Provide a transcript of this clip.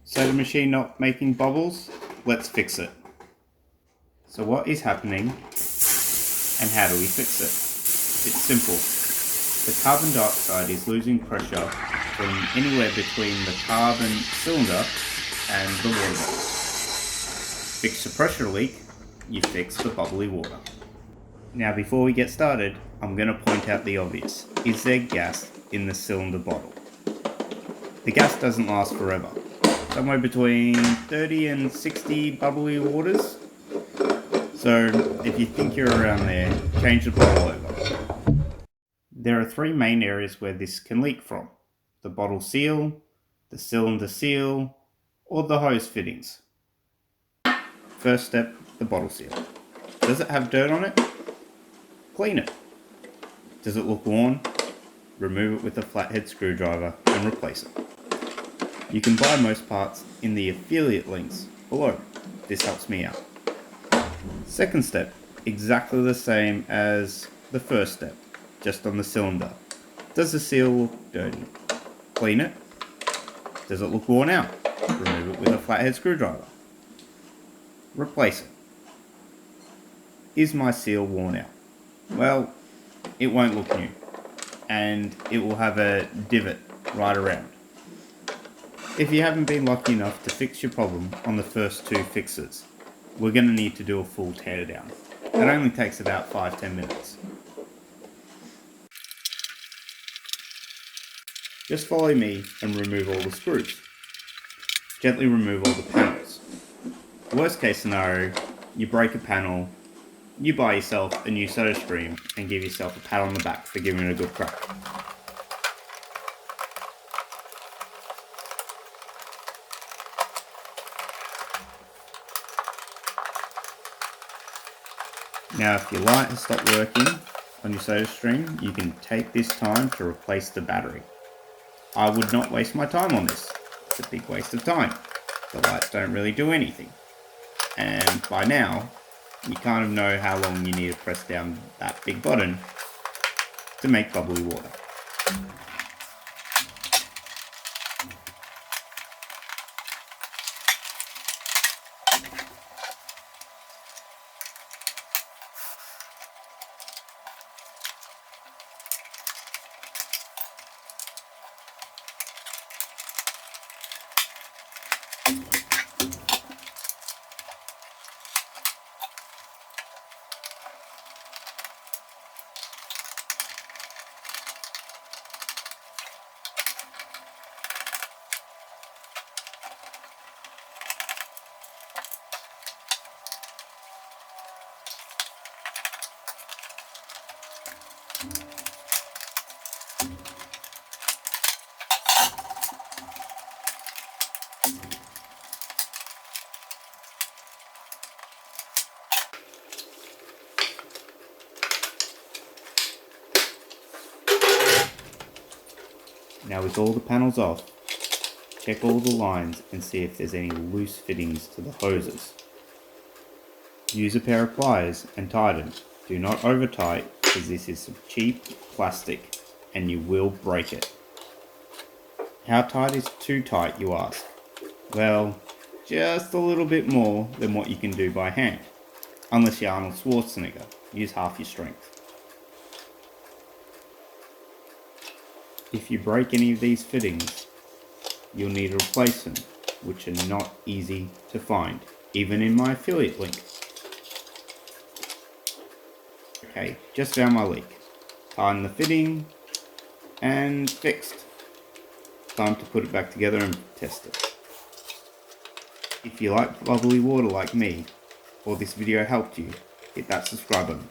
Soda machine not making bubbles? Let's fix it. So what is happening and how do we fix it? It's simple. The carbon dioxide is losing pressure from anywhere between the carbon cylinder and the water bottle. Fix the pressure leak, you fix the bubbly water. Now before we get started, I'm going to point out the obvious. Is there gas in the cylinder bottle? The gas doesn't last forever. Somewhere between 30 and 60 bubbly waters. So if you think you're around there, change the bottle over. There are three main areas where this can leak from: the bottle seal, the cylinder seal, or the hose fittings. First step, the bottle seal. Does it have dirt on it? Clean it. Does it look worn? Remove it with a flathead screwdriver and replace it. You can buy most parts in the affiliate links below. This helps me out. Second step, exactly the same as the first step, just on the cylinder. Does the seal look dirty? Clean it. Does it look worn out? Remove it with a flathead screwdriver. Replace it. Is my seal worn out? Well, it won't look new, and it will have a divot right around. If you haven't been lucky enough to fix your problem on the first two fixes, we're going to need to do a full teardown. It only takes about 5-10 minutes. Just follow me and remove all the screws. Gently remove all the panels. Worst case scenario, you break a panel, you buy yourself a new SodaStream and give yourself a pat on the back for giving it a good crack. Now if your light has stopped working on your SodaStream, you can take this time to replace the battery. I would not waste my time on this. It's a big waste of time. The lights don't really do anything. And by now, you kind of know how long you need to press down that big button to make bubbly water. Now with all the panels off, check all the lines and see if there's any loose fittings to the hoses. Use a pair of pliers and tighten. Do not over tight, because this is some cheap plastic and you will break it. How tight is too tight, you ask? Well, just a little bit more than what you can do by hand. Unless you're Arnold Schwarzenegger, use half your strength. If you break any of these fittings, you'll need to replace them, which are not easy to find, even in my affiliate link. Okay, just found my leak. Tighten the fitting, and fixed. Time to put it back together and test it. If you like bubbly water like me, or this video helped you, hit that subscribe button.